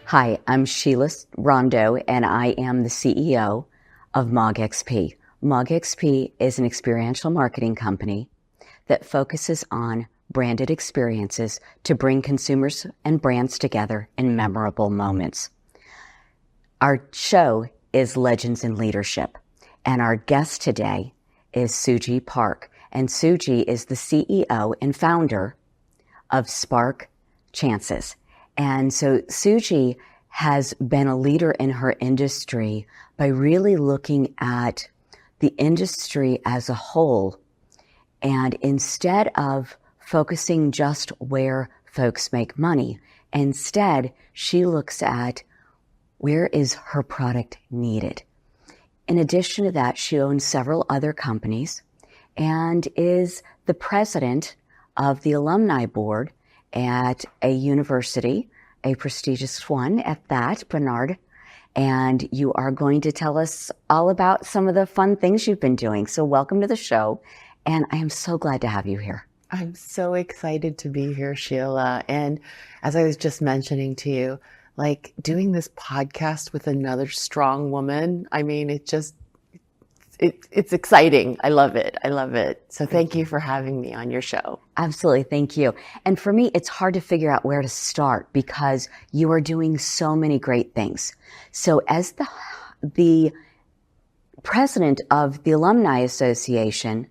Hi, I'm Sheila Rondeau, and I am the CEO of MOGXP. MOGXP is an experiential marketing company that focuses on branded experiences to bring consumers and brands together in memorable moments. Our show is Legends in Leadership, and our guest today is Sooji Park. And Sooji is the CEO and founder of Spark Chances. And so Sooji has been a leader in her industry by really looking at the industry as a whole. And instead of focusing just where folks make money, instead she looks at where is her product needed. In addition to that, she owns several other companies and is the president of the alumni board at a university, a prestigious one at that, Bernard. And you are going to tell us all about some of the fun things you've been doing. So welcome to the show. And I am so glad to have you here. I'm so excited to be here, Sheila. And as I was just mentioning to you, like doing this podcast with another strong woman, I mean, it's exciting. I love it. I love it. So thank you for having me on your show. Absolutely. Thank you. And for me, it's hard to figure out where to start because you are doing so many great things. So as the president of the Alumni Association,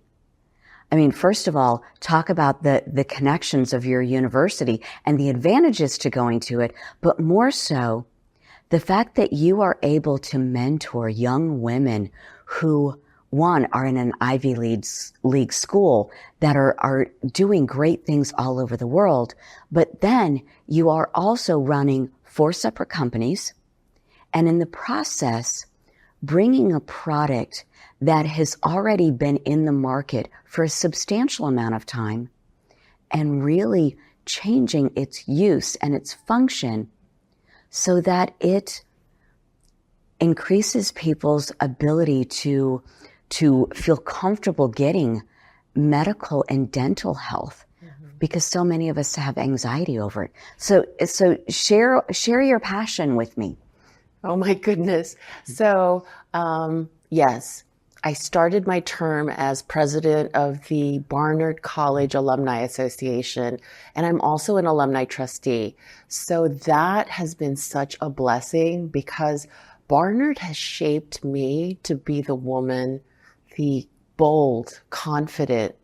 I mean, first of all, talk about the connections of your university and the advantages to going to it, but more so, the fact that you are able to mentor young women who, one, are in an Ivy League school that are doing great things all over the world, but then you are also running 4 separate companies and in the process bringing a product that has already been in the market for a substantial amount of time and really changing its use and its function so that it increases people's ability to feel comfortable getting medical and dental health because so many of us have anxiety over it. So share your passion with me. Oh my goodness. So, yes, I started my term as president of the Barnard College Alumni Association, and I'm also an alumni trustee. So that has been such a blessing because Barnard has shaped me to be the woman, the bold, confident,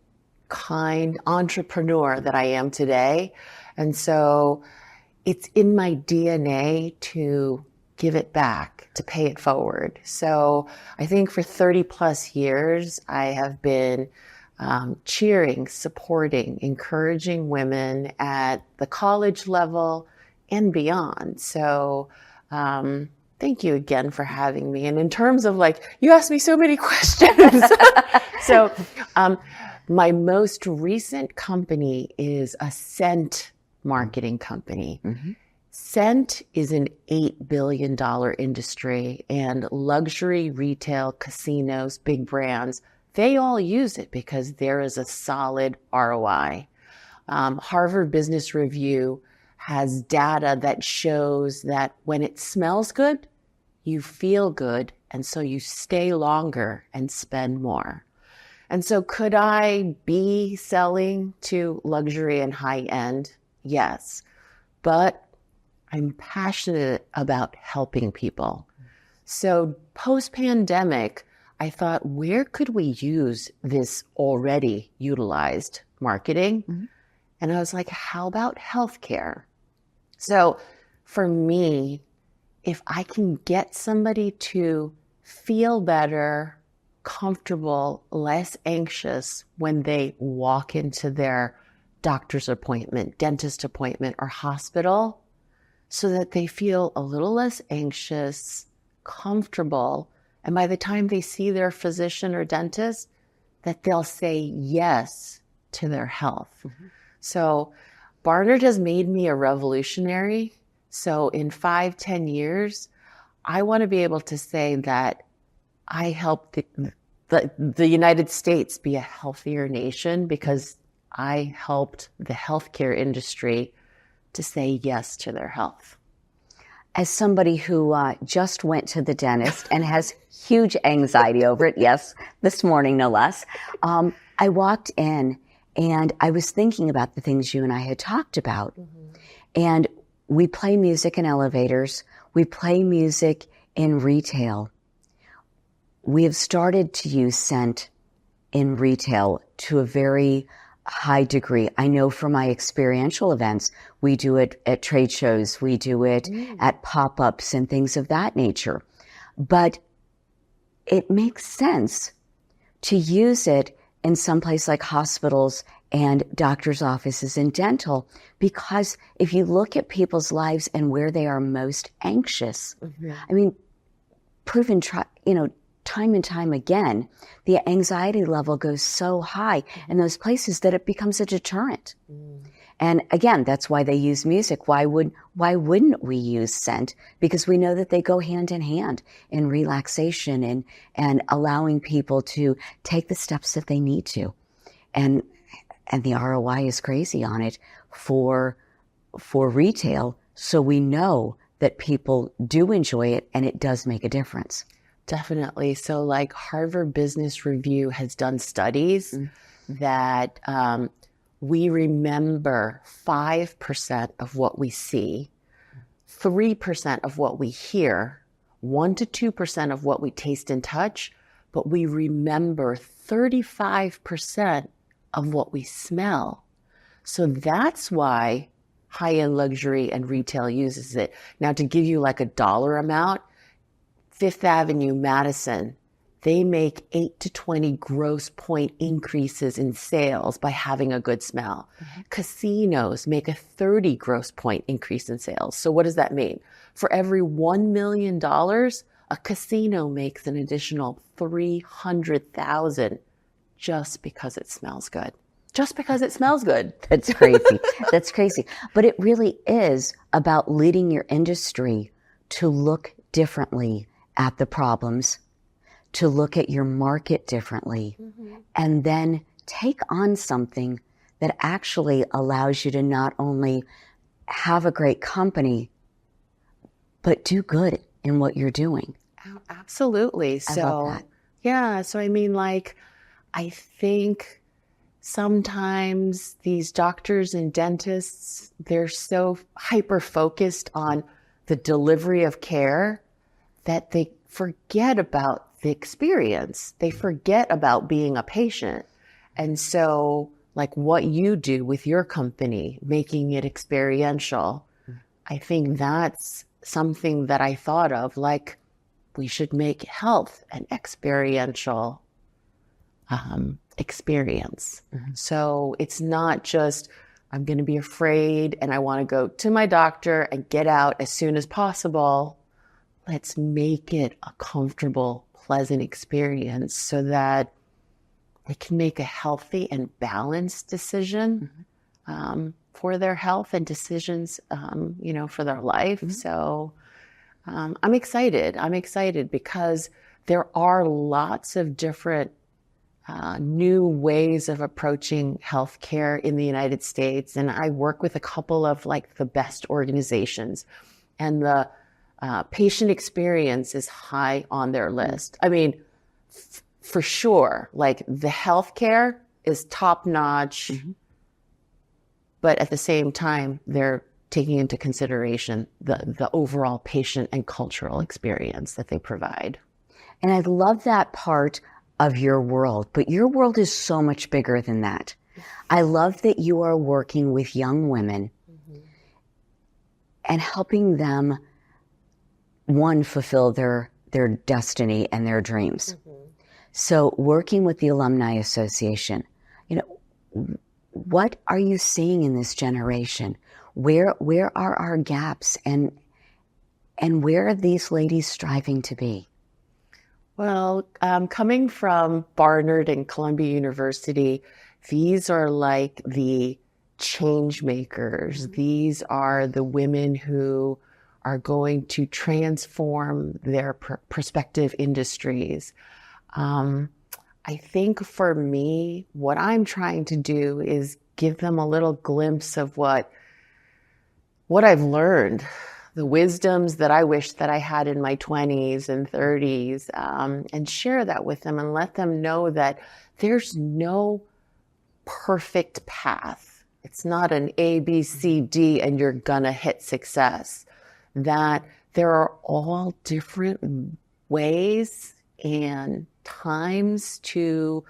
kind entrepreneur that I am today. And so it's in my DNA to give it back, to pay it forward. So I think for 30 plus years, I have been cheering, supporting, encouraging women at the college level and beyond. So thank you again for having me. And in terms of you asked me so many questions. So my most recent company is a scent marketing company. Mm-hmm. Scent is an $8 billion industry, and luxury retail, casinos, big brands, they all use it because there is a solid ROI. Harvard Business Review has data that shows that when it smells good, you feel good, and so you stay longer and spend more. And so could I be selling to luxury and high end? Yes, but I'm passionate about helping people. So post-pandemic, I thought, where could we use this already utilized marketing? Mm-hmm. And I was like, how about healthcare? So for me, if I can get somebody to feel better, comfortable, less anxious when they walk into their doctor's appointment, dentist appointment, or hospital, so that they feel a little less anxious, comfortable, and by the time they see their physician or dentist, that they'll say yes to their health. Mm-hmm. So Barnard has made me a revolutionary. So in 5-10 years, I want to be able to say that I helped the United States be a healthier nation because I helped the healthcare industry to say yes to their health. as somebody who just went to the dentist and has huge anxiety over it, yes, this morning no less, I walked in and I was thinking about the things you and I had talked about. And we play music in elevators. We play music in retail. We have started to use scent in retail to a very high degree. I know from my experiential events, we do it at trade shows, we do it at pop-ups and things of that nature. But it makes sense to use it in some place like hospitals and doctors' offices and dental, because if you look at people's lives and where they are most anxious, I mean, proven, time and time again, the anxiety level goes so high in those places that it becomes a deterrent. And again, that's why they use music. Why wouldn't we use scent? Because we know that they go hand in hand in relaxation and allowing people to take the steps that they need to. And the ROI is crazy on it for retail. So we know that people do enjoy it and it does make a difference. Definitely. So like Harvard Business Review has done studies that we remember 5% of what we see, 3% of what we hear, 1 to 2% of what we taste and touch, but we remember 35% of what we smell. So that's why high-end luxury and retail uses it. Now, to give you like a dollar amount, Fifth Avenue, Madison, they make 8 to 20 gross point increases in sales by having a good smell. Casinos make a 30 gross point increase in sales. So what does that mean? For every $1 million, a casino makes an additional $300,000 just because it smells good. Just because it smells good. That's crazy. That's crazy. But it really is about leading your industry to look differently at the problems, to look at your market differently, and then take on something that actually allows you to not only have a great company, but do good in what you're doing. Absolutely. I love that. Yeah. So, I mean, like, I think sometimes these doctors and dentists, they're so hyper-focused on the delivery of care that they forget about the experience. They forget about being a patient. And so, like what you do with your company, making it experiential, I think that's something that I thought of, like we should make health an experiential experience. So it's not just, I'm going to be afraid and I want to go to my doctor and get out as soon as possible. Let's make it a comfortable, pleasant experience so that they can make a healthy and balanced decision for their health and decisions, for their life. So I'm excited. I'm excited because there are lots of different new ways of approaching healthcare in the United States. And I work with a couple of like the best organizations, and the patient experience is high on their list. I mean, for sure, like the healthcare is top notch, but at the same time, they're taking into consideration the overall patient and cultural experience that they provide. And I love that part of your world, but your world is so much bigger than that. I love that you are working with young women and helping them, one, fulfill their destiny and their dreams. So working with the Alumni Association, what are you seeing in this generation? Where are our gaps, and where are these ladies striving to be? Well, coming from Barnard and Columbia University, these are like the change makers. These are the women who are going to transform their prospective industries. I think for me, what I'm trying to do is give them a little glimpse of what I've learned the wisdoms that I wish that I had in my 20s and 30s, and share that with them and let them know that there's no perfect path. It's not an A, B, C, D, and you're gonna hit success. That there are all different ways and times to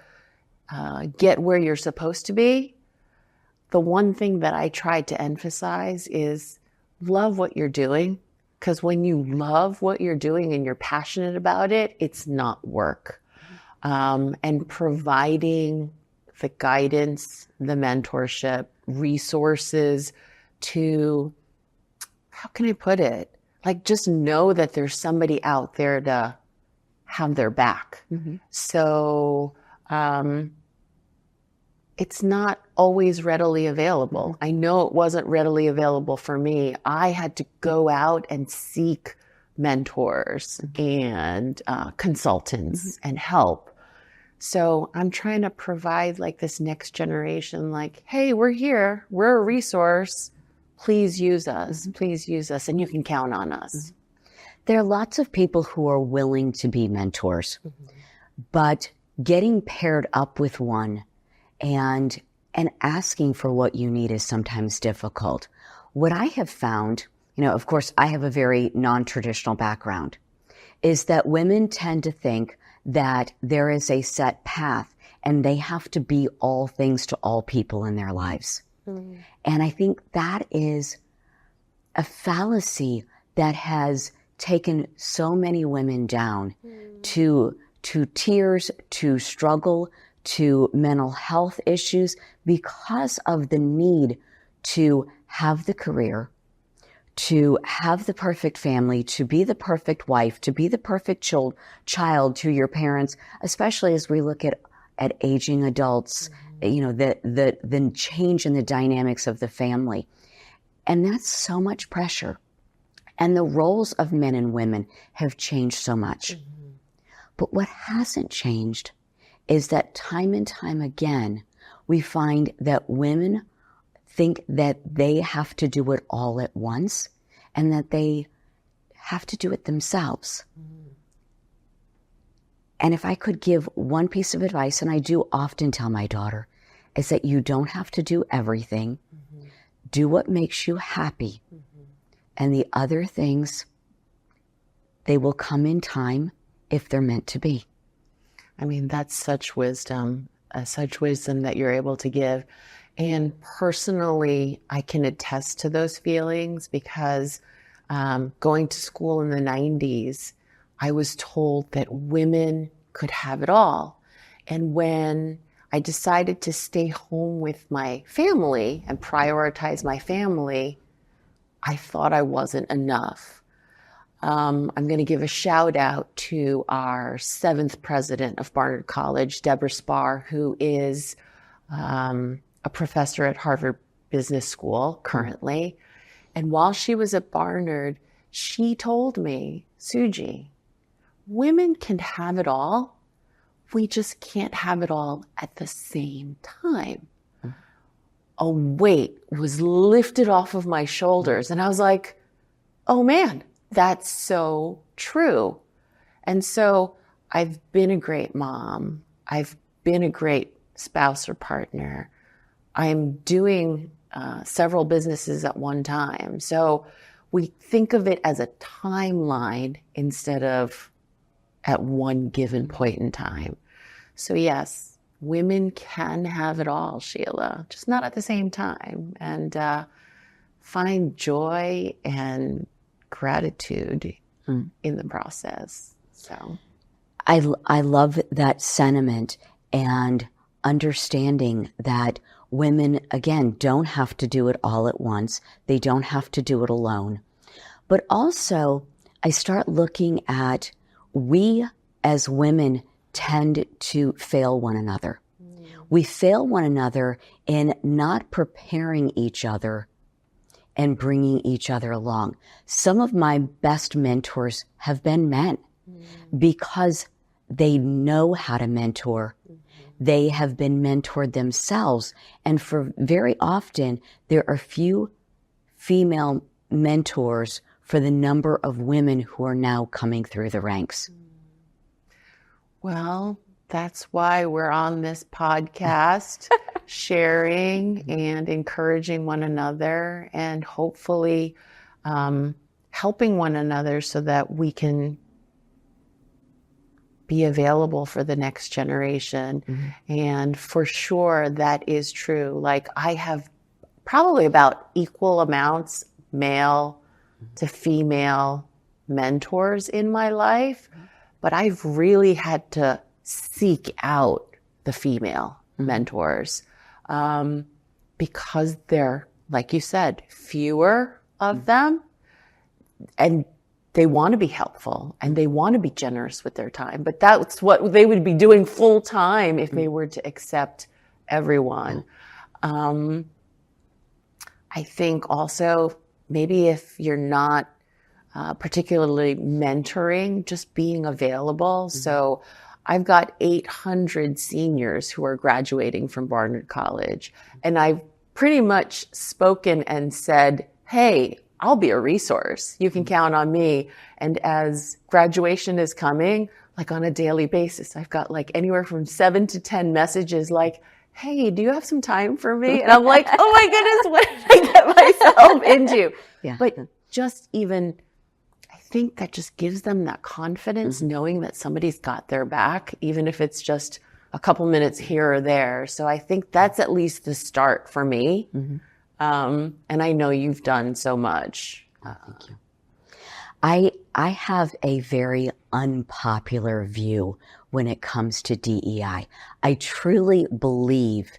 get where you're supposed to be. The one thing that I try to emphasize is love what you're doing, because when you love what you're doing and you're passionate about it, it's not work. And providing the guidance, the mentorship, resources to, how can I put it? Like, just know that there's somebody out there to have their back. Mm-hmm. So, it's not always readily available. I know it wasn't readily available for me. I had to go out and seek mentors and consultants and help. So I'm trying to provide like this next generation, like, hey, we're here. We're a resource. Please use us. Please use us. And you can count on us. There are lots of people who are willing to be mentors, but getting paired up with one and asking for what you need is sometimes difficult. What I have found, of course, I have a very non-traditional background, is that women tend to think that there is a set path and they have to be all things to all people in their lives. Mm. And I think that is a fallacy that has taken so many women down to tears, to struggle, to mental health issues because of the need to have the career, to have the perfect family, to be the perfect wife, to be the perfect child to your parents, especially as we look at aging adults, the change in the dynamics of the family. And that's so much pressure. And the roles of men and women have changed so much. Mm-hmm. But what hasn't changed is that time and time again, we find that women think that they have to do it all at once and that they have to do it themselves. Mm. And if I could give one piece of advice, and I do often tell my daughter, is that you don't have to do everything. Mm-hmm. Do what makes you happy. Mm-hmm. And the other things, they will come in time if they're meant to be. I mean, that's such wisdom that you're able to give. And personally, I can attest to those feelings because going to school in the 90s, I was told that women could have it all. And when I decided to stay home with my family and prioritize my family, I thought I wasn't enough. I'm going to give a shout out to our 7th president of Barnard College, Deborah Spar, who is a professor at Harvard Business School currently. And while she was at Barnard, she told me, Sooji, women can have it all. We just can't have it all at the same time. A weight was lifted off of my shoulders. And I was like, oh man, that's so true. And so I've been a great mom. I've been a great spouse or partner. I'm doing several businesses at one time. So we think of it as a timeline instead of at one given point in time. So yes, women can have it all, Sheila, just not at the same time. And find joy and gratitude in the process. So I love that sentiment and understanding that women, again, don't have to do it all at once. They don't have to do it alone. But also, I start looking at we as women tend to fail one another. We fail one another in not preparing each other and bringing each other along. Some of my best mentors have been men because they know how to mentor. They have been mentored themselves. And for very often, there are few female mentors for the number of women who are now coming through the ranks? Well, that's why we're on this podcast, sharing and encouraging one another, and hopefully helping one another so that we can be available for the next generation. And for sure, that is true. Like, I have probably about equal amounts male to female mentors in my life, but I've really had to seek out the female mentors because they're, like you said, fewer of them, and they want to be helpful and they want to be generous with their time. But that's what they would be doing full time if they were to accept everyone. I think also maybe if you're not particularly mentoring, just being available. So I've got 800 seniors who are graduating from Barnard College, and I've pretty much spoken and said, hey, I'll be a resource. You can count on me. And as graduation is coming, like on a daily basis, I've got like anywhere from 7 to 10 messages like, hey, do you have some time for me? And I'm like, oh my goodness, what did I get myself into? Yeah. But just even, I think that just gives them that confidence, knowing that somebody's got their back, even if it's just a couple minutes here or there. So I think that's at least the start for me. And I know you've done so much. Thank you. I have a very unpopular view when it comes to DEI. I truly believe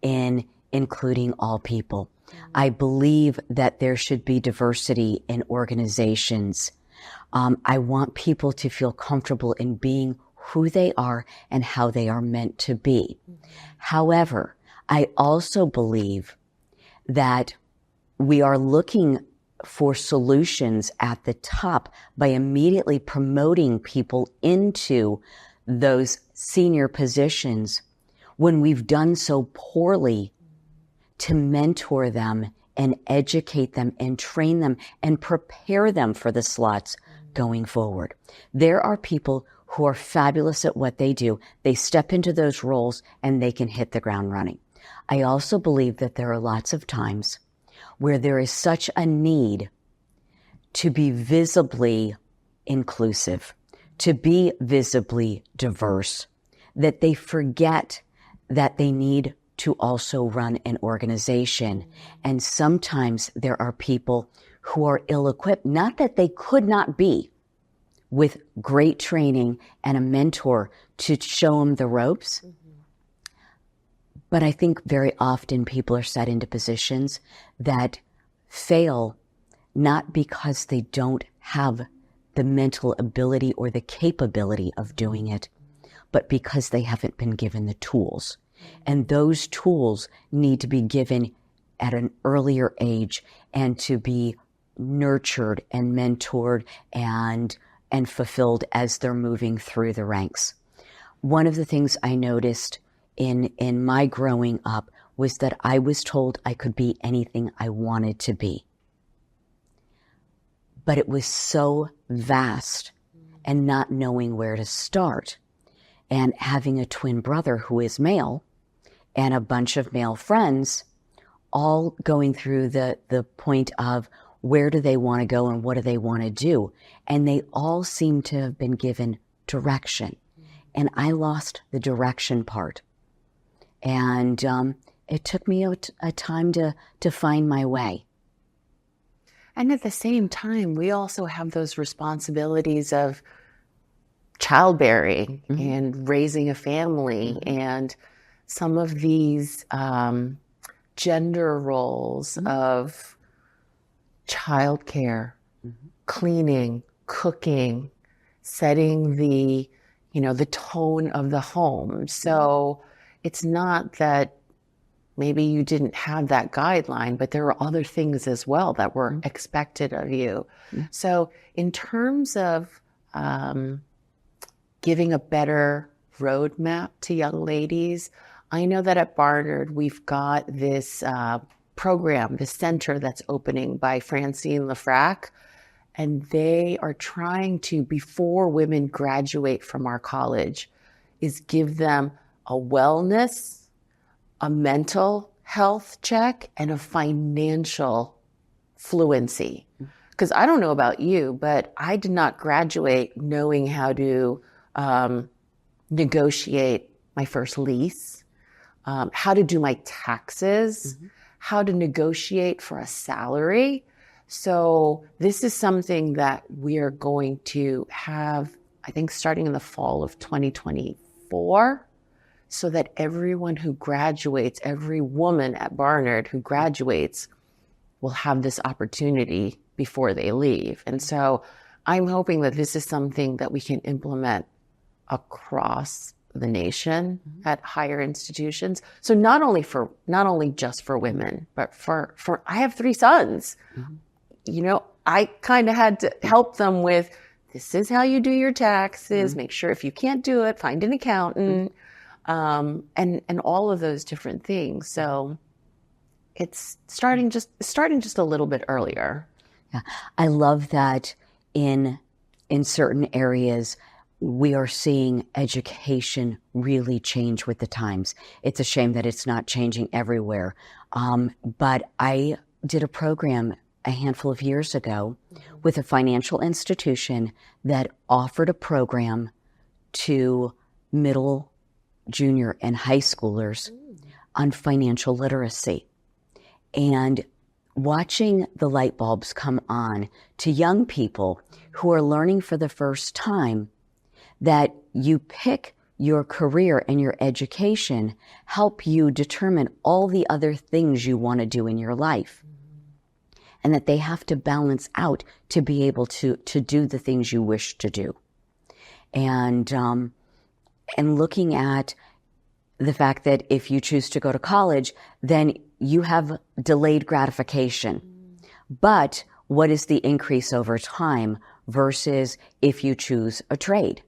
in including all people. I believe that there should be diversity in organizations. I want people to feel comfortable in being who they are and how they are meant to be. However, I also believe that we are looking for solutions at the top by immediately promoting people into those senior positions when we've done so poorly to mentor them and educate them and train them and prepare them for the slots going forward. There are people who are fabulous at what they do. They step into those roles and they can hit the ground running. I also believe that there are lots of times where there is such a need to be visibly inclusive, to be visibly diverse, that they forget that they need to also run an organization. And sometimes there are people who are ill-equipped, not that they could not be, with great training and a mentor to show them the ropes. But I think very often people are set into positions that fail not because they don't have the mental ability or the capability of doing it, but because they haven't been given the tools. And those tools need to be given at an earlier age and to be nurtured and mentored and fulfilled as they're moving through the ranks. One of the things I noticed in my growing up was that I was told I could be anything I wanted to be. But it was so vast, and not knowing where to start, and having a twin brother who is male and a bunch of male friends all going through the point of where do they want to go and what do they want to do. And they all seem to have been given direction. And I lost the direction part. And it took me a time to find my way. And at the same time, we also have those responsibilities of childbearing and raising a family and some of these gender roles of childcare, cleaning, cooking, setting the tone of the home. So it's not that maybe you didn't have that guideline, but there were other things as well that were expected of you. So in terms of giving a better roadmap to young ladies, I know that at Barnard, we've got this program, this center that's opening by Francine Lafrac. And they are trying to, before women graduate from our college, is give them a wellness, a mental health check, and a financial fluency. Because I don't know about you, but I did not graduate knowing how to negotiate my first lease, how to do my taxes, how to negotiate for a salary. So this is something that we are going to have, I think, starting in the fall of 2024, so that everyone who graduates, every woman at Barnard who graduates, will have this opportunity before they leave. And so I'm hoping that this is something that we can implement across the nation at higher institutions. So not only just for women, but for I have 3 sons. You know, I kind of had to help them with, this is how you do your taxes. Make sure if you can't do it, find an accountant, and all of those different things. So it's starting just a little bit earlier. Yeah, I love that in certain areas we are seeing education really change with the times. It's a shame that it's not changing everywhere. But I did a program a handful of years ago with a financial institution that offered a program to middle, junior, and high schoolers on financial literacy. And watching the light bulbs come on to young people who are learning for the first time that you pick your career and your education help you determine all the other things you want to do in your life. And that they have to balance out to be able to do the things you wish to do. And looking at the fact that if you choose to go to college, then you have delayed gratification. But what is the increase over time versus if you choose a trade?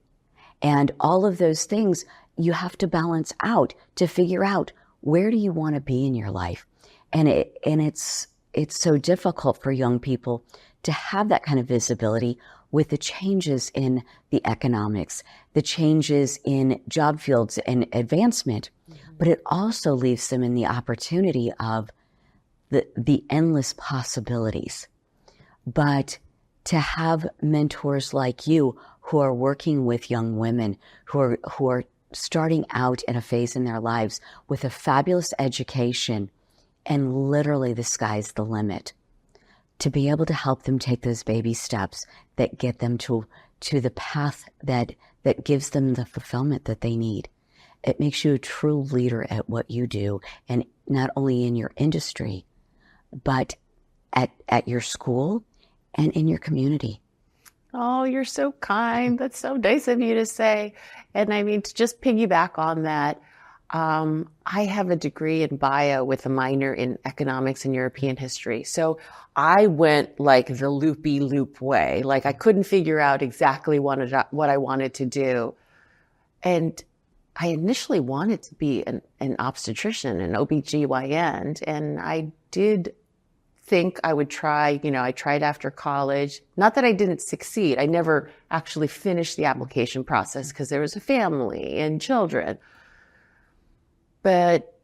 And all of those things you have to balance out to figure out, where do you want to be in your life? And it's so difficult for young people to have that kind of visibility with the changes in the economics, the changes in job fields and advancement. But it also leaves them in the opportunity of the endless possibilities. But to have mentors like you who are working with young women who are starting out in a phase in their lives with a fabulous education, and literally the sky's the limit, to be able to help them take those baby steps that get them to the path that gives them the fulfillment that they need. It makes you a true leader at what you do, and not only in your industry, but at your school and in your community. Oh, you're so kind. That's so nice of you to say. And I mean, to just piggyback on that, I have a degree in bio with a minor in economics and European history. So I went like the loopy-loop way. Like I couldn't figure out exactly what I wanted to do. And I initially wanted to be an obstetrician, an OBGYN. And I did think I would try, I tried after college. Not that I didn't succeed. I never actually finished the application process because there was a family and children. But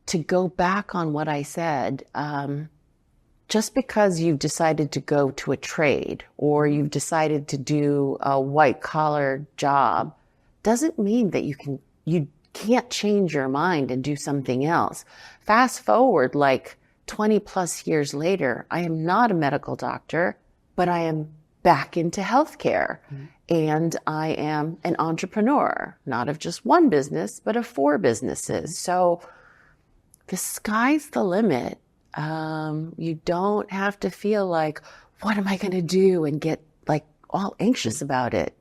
to go back on what I said, just because you've decided to go to a trade or you've decided to do a white collar job doesn't mean that you can't change your mind and do something else. Fast forward like 20 plus years later, I am not a medical doctor, but I am back into healthcare. And I am an entrepreneur, not of just one business, but of 4 businesses. So the sky's the limit. You don't have to feel like, what am I going to do? And get like all anxious about it.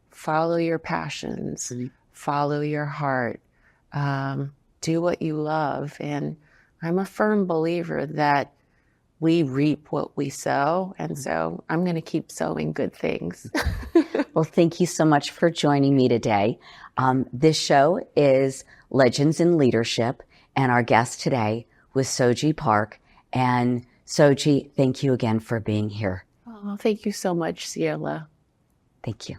Follow your passions, follow your heart, do what you love. And I'm a firm believer that we reap what we sow. And so I'm going to keep sowing good things. Well, thank you so much for joining me today. This show is Legends in Leadership, and our guest today was Sooji Park. And Sooji, thank you again for being here. Oh, thank you so much, Sheila. Thank you.